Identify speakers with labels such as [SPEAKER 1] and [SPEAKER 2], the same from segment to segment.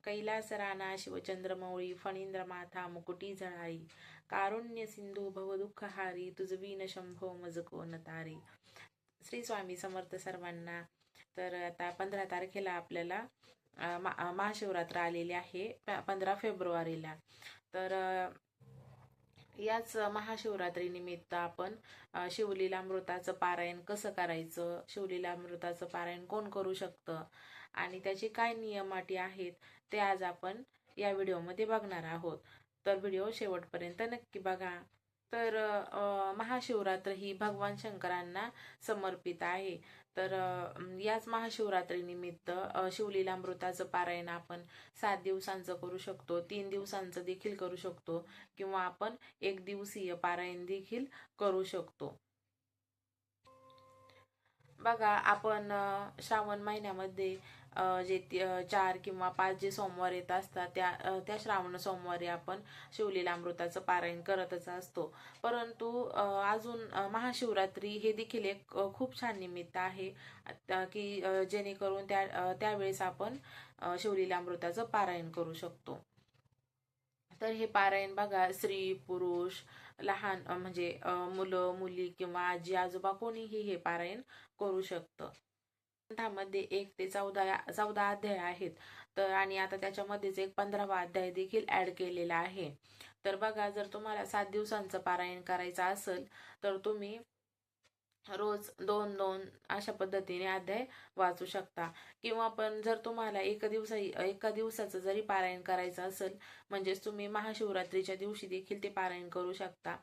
[SPEAKER 1] कैलास राणा शिवचंद्रमौळी फणींद्र माथा मुकुटी झळाई कारुण्य सिंधू भवदुःखहारी तुझवीन शंभो मज कोण तारी. श्री स्वामी समर्थ सर्वांना. तर आता 15 तारखेला आपल्याला महाशिवरात्र आलेली आहे 15 फेब्रुवारीला. तर याच महाशिवरात्रीनिमित्त आपण शिवलीलामृताचं पारायण कसं करायचं, शिवलीलामृताचं पारायण कोण करू शकतं आणि त्याचे काय नियम अटी आहेत ते आज आपण या व्हिडिओमध्ये बघणार आहोत. तर व्हिडिओ शेवटपर्यंत नक्की बघा. तर महाशिवरात्र ही भगवान शंकरांना समर्पित आहे. तर याच महाशिवरात्रीनिमित्त शिवलीलामृताचं पारायण आपण 7 दिवसांचं करू शकतो, 3 दिवसांचं देखील करू शकतो किंवा आपण 1 दिवसीय पारायण देखील करू शकतो. बघा, आपण श्रावण महिन्यामध्ये जे 4 किंवा 5 जे सोमवार येत असतात त्या श्रावण सोमवारी आपण शिवलीलामृताचं पारायण करतच असतो. परंतु अजून महाशिवरात्री हे देखील एक खूप छान निमित्त आहे की जेणेकरून त्यावेळेस आपण शिवलीलामृताचं पारायण करू शकतो. तर हे पारायण बघा, स्त्री पुरुष लहान म्हणजे मुलं मुली किंवा आजी आजोबा कोणीही हे पारायण करू शकतं. ग्रंथामध्ये 1 ते 14 अध्याय आहेत. तर आणि आता त्याच्यामध्येच एक 15वा अध्याय देखील ऍड केलेला आहे. तर बघा, जर तुम्हाला 7 दिवसांचं पारायण करायचं असेल तर तुम्ही रोज 2-2 अशा पद्धतीने अध्याय वाचू शकता. किंवा पण जर तुम्हाला एका दिवसाचं जरी पारायण करायचं असेल म्हणजेच तुम्ही महाशिवरात्रीच्या दिवशी देखील ते पारायण करू शकता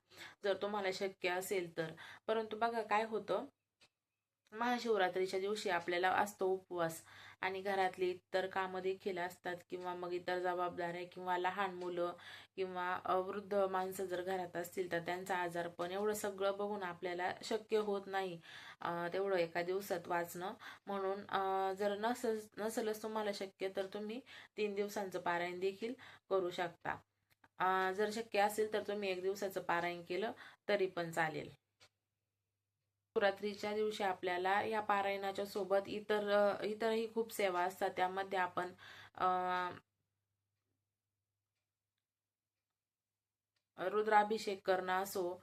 [SPEAKER 1] जर तुम्हाला शक्य असेल तर. परंतु बघा काय होतं, महाशिवरात्रीच्या दिवशी आपल्याला असतो उपवास आणि घरातली इतर कामं देखील असतात किंवा मग इतर जबाबदाऱ्या किंवा लहान मुलं किंवा वृद्ध माणसं जर घरात असतील तर त्यांचा आजारपण, एवढं सगळं बघून आपल्याला शक्य होत नाही तेवढं एका दिवसात वाचणं. म्हणून जर नसेलच तुम्हाला शक्य तर तुम्ही 3 दिवसांचं पारायण देखील करू शकता. जर शक्य असेल तर तुम्ही 1 दिवसाचं पारायण केलं तरी पण चालेल. शिवरात्रीच्या दिवशी आपल्याला या पारायणाच्या सोबत इतरही खूप सेवा असतात. त्यामध्ये आपण रुद्राभिषेक करणं असो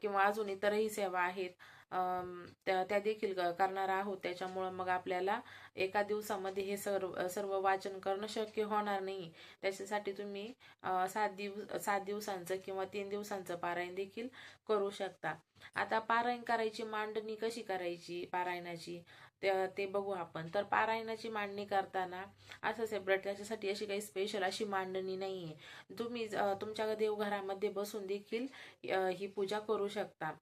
[SPEAKER 1] किंवा अजून इतरही सेवा आहेत त्या देखील करणार आहोत. त्याच्यामुळं मग आपल्याला एका दिवसामध्ये हे सर्व वाचन करणं शक्य होणार नाही. त्याच्यासाठी तुम्ही 7 दिवसांचं किंवा 3 दिवसांचं पारायण देखील करू शकता. आता पारायण करायची मांडणी कशी करायची पारायणाची ते बघू आपण. तर पारायणाची मांडणी करताना असं सेपरेट त्याच्यासाठी अशी काही स्पेशल अशी मांडणी नाहीये. तुम्ही तुमच्या देवघरामध्ये बसून देखील ही पूजा करू शकता.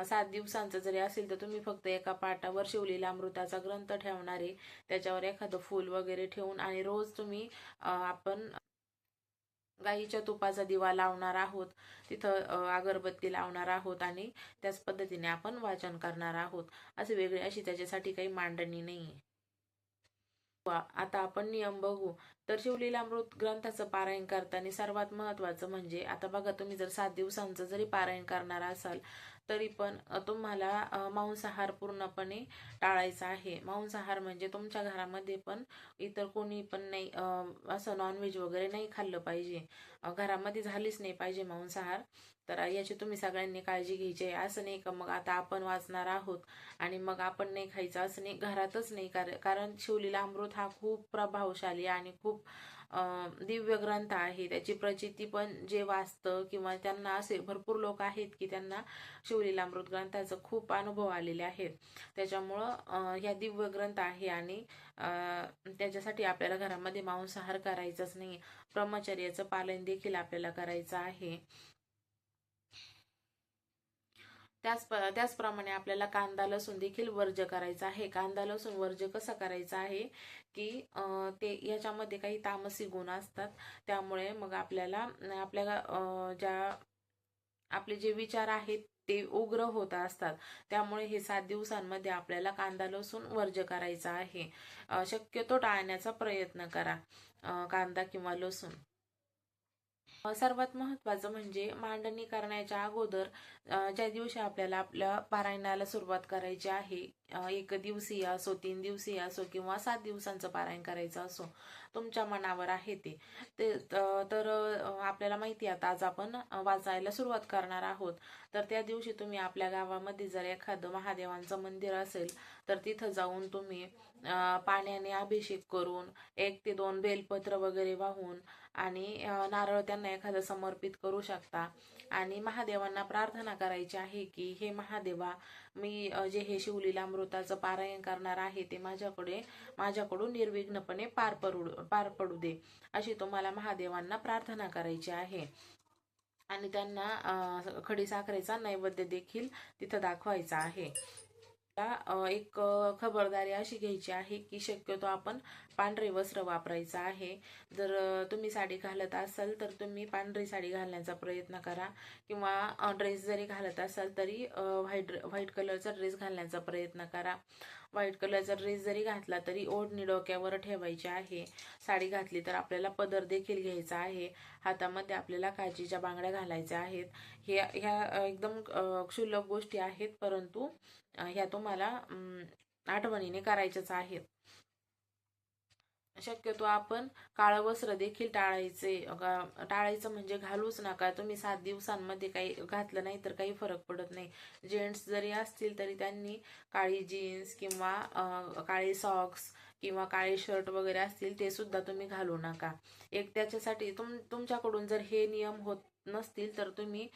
[SPEAKER 1] 7 दिवसांचं जरी असेल तर तुम्ही फक्त एका पाटावर शिवलीलामृताचा ग्रंथ ठेवणार आहे, त्याच्यावर एखादं फूल वगैरे ठेवून आणि रोज तुम्ही आपण गाईच्या तुपाचा दिवा लावणार आहोत, तिथं अगरबत्ती लावणार आहोत आणि त्याच पद्धतीने आपण वाचन करणार आहोत. असे वेगळी अशी त्याच्यासाठी काही मांडणी नाहीये. आता आपण नियम बघू. तर शिवलीलामृत ग्रंथाचं पारायण करताना सर्वात महत्वाचं म्हणजे, आता बघा, तुम्ही जर 7 दिवसांचं जरी पारायण करणार असाल तरी पण तुम्हाला मांसाहार पूर्णपणे टाळायचा आहे. मांसाहार म्हणजे तुमच्या घरामध्ये पण इतर कोणी पण नाही असं नॉनव्हेज वगैरे नाही खाल्लं पाहिजे, घरामध्ये झालीच नाही पाहिजे मांसाहार. तर याची तुम्ही सगळ्यांनी काळजी घ्यायची आहे. असं नाही का मग आता आपण वाचणार आहोत आणि मग आपण नाही खायचं असं नाही, घरातच नाही. कारण शिवलीलामृत हा खूप प्रभावशाली आणि खूप दिव्य ग्रंथ आहे. त्याची प्रचिती पण जे वाचतं किंवा त्यांना असे भरपूर लोक आहेत की त्यांना शिवलीलामृत ग्रंथाचा खूप अनुभव आलेले आहेत. त्याच्यामुळं ह्या दिव्य ग्रंथ आहे आणि त्याच्यासाठी आपल्याला घरामध्ये मांसाहार करायचाच नाही. ब्रह्मचर्याचं पालन देखील आपल्याला करायचं आहे. त्याचप्रमाणे आपल्याला कांदा लसूण देखील वर्ज्य करायचा आहे. कांदा लसूण वर्ज्य कसं करायचं आहे की ते याच्यामध्ये काही तामसी गुण असतात, त्यामुळे मग आपल्याला आपले जे विचार आहेत ते उग्र होत असतात. त्यामुळे हे 7 दिवसांमध्ये आपल्याला कांदा लसूण वर्ज्य करायचा आहे. शक्यतो टाळण्याचा प्रयत्न करा कांदा किंवा लसूण. सर्वात महत्वाचं म्हणजे मांडणी करण्याच्या अगोदर ज्या दिवशी आपल्याला आपल्या पारायणाला सुरुवात करायची आहे एक दिवसीय असो, 3 दिवसीय असो किंवा 7 दिवसांचं पारायण करायचं असो, तुमच्या मनावर आहे तर आपल्याला माहिती आहे आता आज आपण वाचायला सुरुवात करणार आहोत. तर त्या दिवशी तुम्ही आपल्या गावामध्ये जर एखादं महादेवांचं मंदिर असेल तर तिथं जाऊन तुम्ही पाण्याने अभिषेक करून 1 ते 2 बेलपत्र वगैरे वाहून आणि नारळ त्यांना एखादं समर्पित करू शकता. आणि महादेवांना प्रार्थना करायची आहे की हे महादेवा, मी जे हे शिवलीलामृताचं पारायण करणार आहे ते माझ्याकडून निर्विघ्नपणे पार पडू दे, अशी तुम्हाला महादेवांना प्रार्थना करायची आहे. आणि त्यांना खडीसाखरेचा नैवेद्य देखील तिथं दाखवायचा आहे. एक खबरदारी अशी घ्यायची आहे की शक्यतो आपण पांढरे वस्त्र वापरायचं आहे. जर तुम्ही साडी घालत असाल तर तुम्ही पांढरी साडी घालण्याचा प्रयत्न करा, किंवा ड्रेस जरी घालत असाल तरी व्हाईट कलरचा ड्रेस घालण्याचा प्रयत्न करा. व्हाईट कलरचा ड्रेस जरी घातला तरी ओढणी डोक्यावर ठेवायची आहे. साडी घातली तर आपल्याला पदर देखील घ्यायचा आहे. हातामध्ये आपल्याला काचेच्या बांगड्या घालायच्या आहेत. ह्या एकदम क्षुल्लक गोष्टी आहेत, परंतु ह्या तुम्हाला आठवणीने करायच्याच आहेत. शक्यतो आपण काळं वस्त्र देखील टाळायचं म्हणजे घालूच नका. तुम्ही 7 दिवसांमध्ये काही घातलं नाही तर काही फरक पडत नाही. जेंट्स जरी असतील तरी त्यांनी काळी जीन्स किंवा काळे सॉक्स किंवा काळे शर्ट वगैरे असतील ते सुद्धा तुम्ही घालू नका. एक त्याच्यासाठी तुमच्याकडून जर हे नियम होत नसतील तर तुम्ही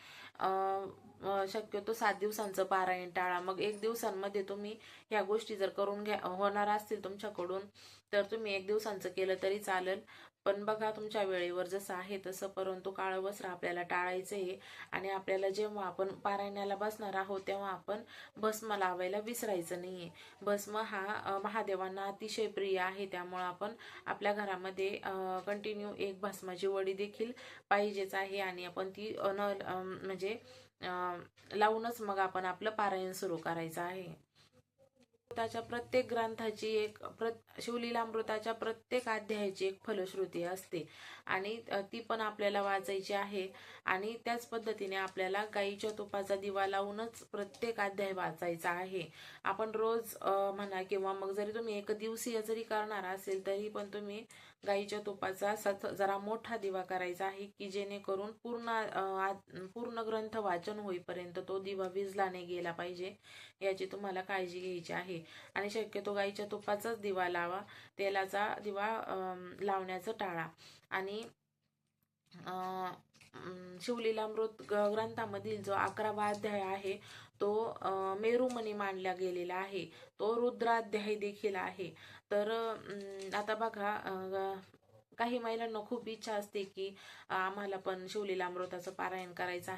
[SPEAKER 1] शक्यतो 7 दिवसांचं पारायण टाळा. मग 1 दिवसांमध्ये तुम्ही ह्या गोष्टी जर करून होणार असतील तुमच्याकडून तर तुम्ही 1 दिवसांचं केलं तरी चालेल. पण बघा तुमच्या वेळेवर जसं आहे तसं, परंतु काळं वस्त्र आपल्याला टाळायचं आहे. आणि आपल्याला जेव्हा आपण पारायणाला बसणार आहोत तेव्हा आपण भस्म लावायला विसरायचं नाहीये. भस्म हा महादेवांना अतिशय प्रिय आहे, त्यामुळे आपण आपल्या घरामध्ये कंटिन्यू एक भस्माची वडी देखील पाहिजेच आहे. आणि आपण ती म्हणजे लावूनच मग आपण आपलं पारायण सुरू करायचं आहे. प्रत्येक ग्रंथाची शिवलीलामृताच्या प्रत्येक अध्यायाची एक फलश्रुती असते आणि ती पण आपल्याला वाचायची आहे. आणि त्याच पद्धतीने आपल्याला गाईच्या तुपाचा दिवा लावूनच प्रत्येक अध्याय वाचायचा आहे. आपण रोज म्हणा किंवा मग जरी तुम्ही 1 दिवसीय जरी करणार असेल तरी पण तुम्ही गाईच्या तुपाचा जरा मोठा दिवा करायचा आहे की जेणेकरून पूर्ण ग्रंथ वाचन होईपर्यंत तो दिवा विझला नाही गेला पाहिजे, याची तुम्हाला काळजी घ्यायची आहे. आणि शक्यतो गाईच्या तुपाचाच दिवा लावा, तेलाचा दिवा लावण्याचं टाळा. आणि शिवलीलामृत ग्रंथामधील जो 11वा अध्याय आहे तो मेरुमणी मानला गेलेला आहे. तो रुद्राध्याय देखील आहे. तर आता बघा, काही महिलांना खूप इच्छा असते की आम्हाला पण शिवलीलामृताचं पारायण करायचं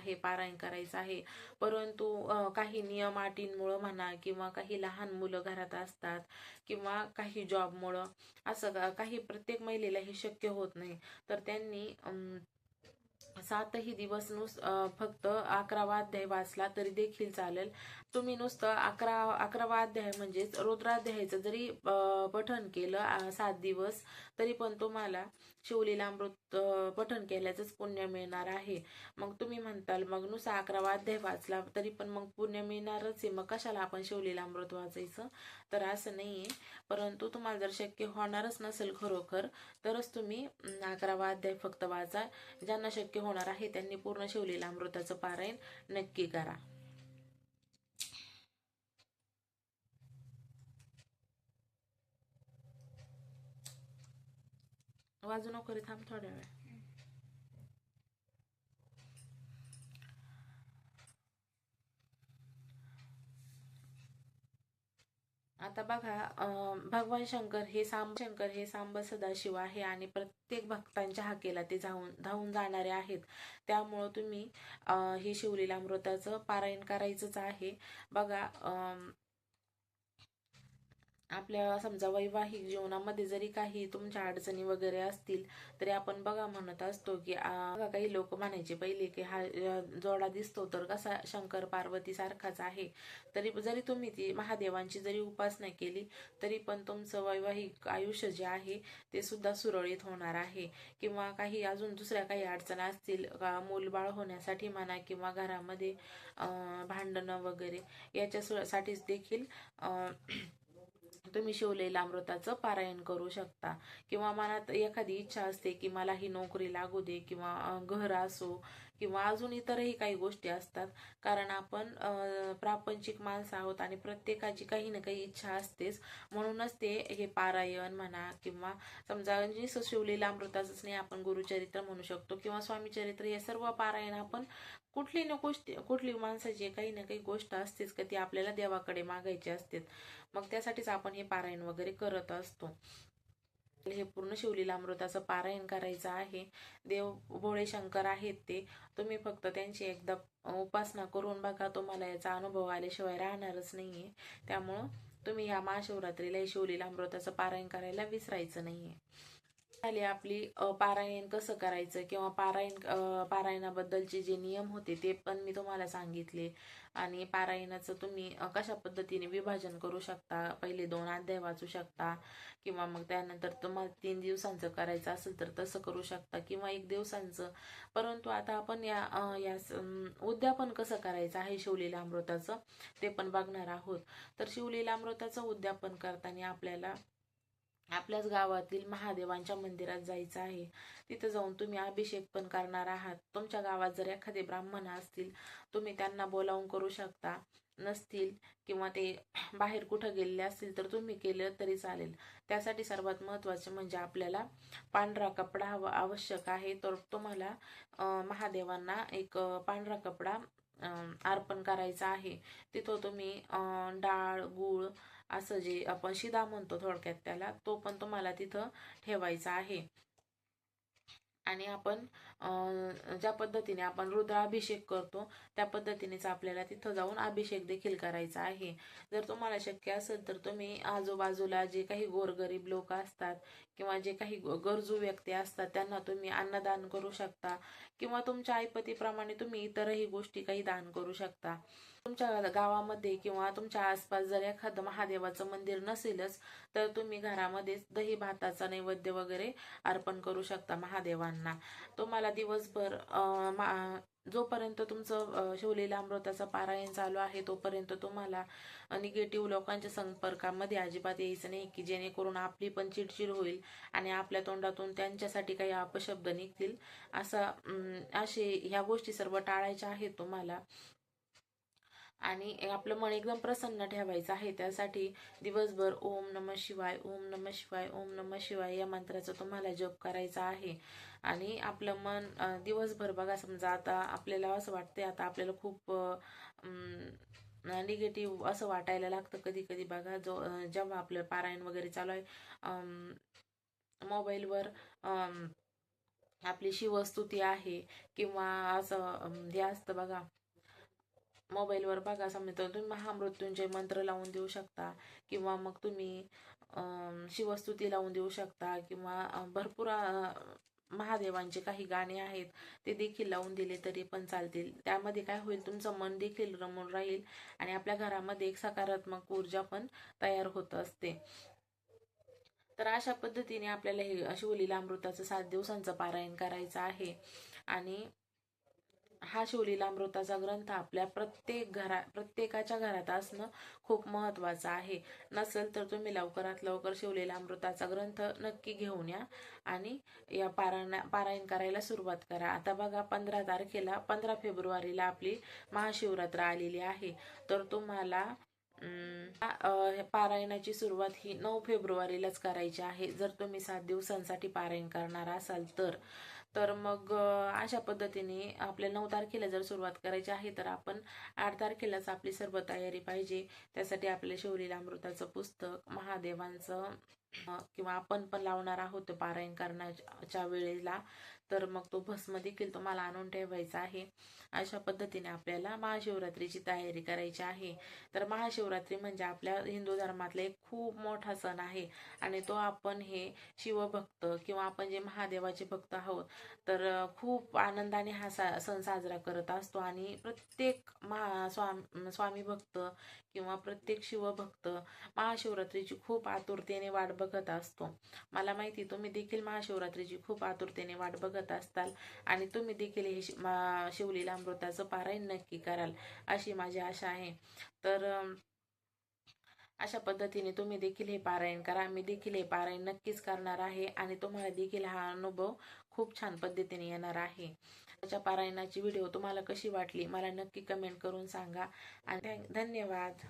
[SPEAKER 1] आहे. परंतु काही नियम अटींमुळं म्हणा किंवा काही लहान मुलं घरात असतात किंवा काही जॉबमुळं असं काही प्रत्येक महिलेला हे शक्य होत नाही. तर त्यांनी 7ही दिवस फक्त 11वा अध्याय वाचला तरी देखील चालेल. तुम्ही नुसतं 11वा अध्याय म्हणजेच रुद्राध्यायाचं जरी पठण केलं 7 दिवस तरी पण तुम्हाला शिवलीलामृत पठण केल्याचंच पुण्य मिळणार आहे. मग तुम्ही म्हणताल मग नुसतं 11वा अध्याय वाचला तरी पण मग पुण्य मिळणारच आहे, मग कशाला आपण शिवलीलामृत वाचायचं? तर असं नाहीये. परंतु तुम्हाला जर शक्य होणारच नसेल खरोखर तरच तुम्ही 11वा अध्याय फक्त वाचा. ज्यांना शक्य होणार आहे त्यांनी पूर्ण शिवलीलामृताचं पारायण नक्की करा. वाजू नको रे, थांब थोड्या वेळ. आता बघा, भगवान शंकर हे सांब सदाशिव आहे आणि प्रत्येक भक्तांच्या हाकेला ते धावून जाणारे आहेत. त्यामुळं तुम्ही हे शिवलीलामृताचं पारायण करायचंच आहे. बघा, आपल्या समजा वैवाहिक जीवनामध्ये जरी काही तुमच्या अडचणी वगैरे असतील तरी आपण बघा म्हणत असतो की बघा काही लोक म्हणायचे पहिले की हा जोडा दिसतो तर कसा शंकर पार्वती सारखाच आहे, तरी जरी तुम्ही ती महादेवांची जरी उपासना केली तरी पण तुमचं वैवाहिक आयुष्य जे आहे ते सुद्धा सुरळीत होणार आहे. किंवा काही अजून दुसऱ्या काही अडचणी असतील का, मूलबाळ होण्यासाठी म्हणा किंवा घरामध्ये भांडणं वगैरे याच्यासाठीच देखील तुम्ही शिवलेल्या अमृताचं पारायण करू शकता. किंवा मनात एखादी इच्छा असते की मला ही नोकरी लागू दे किंवा घर असो किंवा अजून इतरही काही गोष्टी असतात, कारण आपण प्रापंचिक माणसं आहोत आणि प्रत्येकाची काही ना काही इच्छा असतेच. म्हणूनच ते हे पारायण म्हणा किंवा समजा शिवलेल्या अमृताचंच नाही, आपण गुरुचरित्र म्हणू शकतो किंवा स्वामीचरित्र, हे सर्व पारायण आपण कुठली माणसाची काही ना काही गोष्ट असतेच का ती आपल्याला देवाकडे मागायची असते, मग त्यासाठीच आपण हे पारायण वगैरे करत असतो. हे पूर्ण शिवलीला अमृताचं पारायण करायचं आहे. देव भोळे शंकर आहेत ते, तुम्ही फक्त त्यांची एकदा उपासना करून बघा, तुम्हाला याचा अनुभव आल्याशिवाय राहणारच नाहीये. त्यामुळं तुम्ही ह्या महाशिवरात्रीला शिवलीला अमृताचं पारायण करायला विसरायचं नाहीये. झाली आपली पारायण कसं करायचं किंवा पारायणाबद्दलचे जे नियम होते ते पण मी तुम्हाला सांगितले. आणि पारायणाचं तुम्ही कशा पद्धतीने विभाजन करू शकता, पहिले 2 अध्याय वाचू शकता किंवा मग त्यानंतर तुम्हाला 3 दिवसांचं करायचं असेल तर तसं करू शकता किंवा 1 दिवसांचं. परंतु आता आपण उद्यापन कसं करायचं आहे शिवलीला अमृताचं ते पण बघणार आहोत. तर शिवलीला अमृताचं उद्यापन करताना आपल्याला आपल्याच गावातील महादेवांच्या मंदिरात जायचं आहे. तिथं जाऊन तुम्ही अभिषेक पण करणार आहात. तुमच्या गावात जर एखादे ब्राह्मण असतील तुम्ही त्यांना बोलावून करू शकता, नसतील किंवा ते बाहेर कुठं गेलेले असतील तर तुम्ही केलं तरी चालेल. त्यासाठी सर्वात महत्त्वाचे म्हणजे आपल्याला पांढरा कपडा आवश्यक आहे. तर तुम्हाला महादेवांना एक पांढरा कपडा अर्पण करायचा आहे. तिथं तुम्ही डाळ गूळ असं जे आपण शिदा म्हणतो थोडक्यात त्याला, तो पण तुम्हाला तिथं ठेवायचा आहे. आणि आपण ज्या पद्धतीने आपण रुद्राभिषेक करतो त्या पद्धतीनेच आपल्याला तिथं जाऊन अभिषेक देखील करायचा आहे. जर तुम्हाला शक्य असेल तर तुम्ही आजूबाजूला जे काही गोरगरीब लोक असतात किंवा जे काही गरजू व्यक्ती असतात त्यांना तुम्ही अन्नदान करू शकता किंवा तुमच्या ऐपतीप्रमाणे तुम्ही इतरही गोष्टी काही दान करू शकता. तुमच्या गावामध्ये किंवा तुमच्या आसपास जर एखादं महादेवाचं मंदिर नसेलच तर तुम्ही घरामध्ये दही भाताचा नैवेद्य वगैरे अर्पण करू शकता महादेवांना. तुम्हाला दिवसभर जोपर्यंत तुमचं शिवलीला अमृताचं पारायण चालू आहे तोपर्यंत तुम्हाला निगेटिव्ह लोकांच्या संपर्कामध्ये अजिबात यायचं नाही, की जेणेकरून आपली पण चिडचिड होईल आणि आपल्या तोंडातून त्यांच्यासाठी काही अपशब्द निघतील. असे ह्या गोष्टी सर्व टाळायच्या आहेत तुम्हाला. आणि आपलं मन एकदम प्रसन्न ठेवायचं आहे. त्यासाठी दिवसभर ओम नमः शिवाय ओम नमः शिवाय ओम नमः शिवाय या मंत्राचा तुम्हाला जप करायचा आहे. आणि आपलं मन दिवसभर बघा, समजा आता आपल्याला असं वाटतंय आता आपल्याला खूप निगेटिव्ह असं वाटायला लागतं कधी कधी बघा, जेव्हा आपलं पारायण वगैरे चालू आहे मोबाईलवर आपली शिवस्तुती आहे किंवा असं हे असतं बघा, मोबाईलवर बघा समजा तुम्ही महामृत्युंजय मंत्र लावून देऊ शकता किंवा मग तुम्ही शिवस्तुती लावून देऊ शकता किंवा भरपूर महादेवांचे काही गाणे आहेत ते देखील लावून दिले तरी पण चालतील. त्यामध्ये काय होईल, तुमचं मन देखील रमून राहील आणि आपल्या घरामध्ये एक सकारात्मक ऊर्जा पण तयार होत असते. तर अशा पद्धतीने आपल्याला हे शिवलीला अमृताचं 7 दिवसांचं पारायण करायचं आहे. आणि हा शिवलीला अमृताचा ग्रंथ आपल्या प्रत्येकाच्या घरात असणं खूप महत्त्वाचं आहे. नसेल तर तुम्ही लवकरात लवकर शिवलीला अमृताचा ग्रंथ नक्की घेऊन या आणि या पारायण करायला सुरुवात करा. आता बघा 15 फेब्रुवारीला आपली महाशिवरात्र आलेली आहे. तर तुम्हाला पारायणाची सुरुवात ही 9 फेब्रुवारीलाच करायची आहे. जर तुम्ही 7 दिवसांसाठी पारायण करणार असाल तर मग अशा पद्धतीने आपल्या 9 तारखेला जर सुरुवात करायची आहे तर आपण 8 तारखेलाच आपली सर्व तयारी पाहिजे. त्यासाठी आपल्या शिवलीला अमृताचं पुस्तक, महादेवांचं किंवा आपण पण लावणार आहोत पारायण करण्याच्या वेळेला, तर मग तो भस्म देखील तुम्हाला आणून ठेवायचा आहे. अशा पद्धतीने आपल्याला महाशिवरात्रीची तयारी करायची आहे. तर महाशिवरात्री म्हणजे आपल्या हिंदू धर्मातला एक खूप मोठा सण आहे आणि तो आपण हे शिवभक्त किंवा आपण जे महादेवाचे भक्त आहोत तर खूप आनंदाने हा सण साजरा करत असतो. आणि प्रत्येक स्वामी भक्त किंवा प्रत्येक शिवभक्त महाशिवरात्रीची खूप आतुरतेने वाट बघत असतो. मला माहिती तुम्ही देखील महाशिवरात्रीची खूप आतुरतेने वाट बघत असताल आणि तुम्ही देखील हे शिवलीला अमृताचं पारायण नक्की कराल अशी माझी आशा आहे. तर अशा पद्धतीने तुम्ही देखील हे पारायण करा. मी देखील हे पारायण नक्कीच करणार आहे आणि तुम्हाला देखील हा अनुभव खूप छान पद्धतीने येणार आहे. त्याच्या पारायणाची व्हिडिओ तुम्हाला कशी वाटली मला नक्की कमेंट करून सांगा आणि धन्यवाद.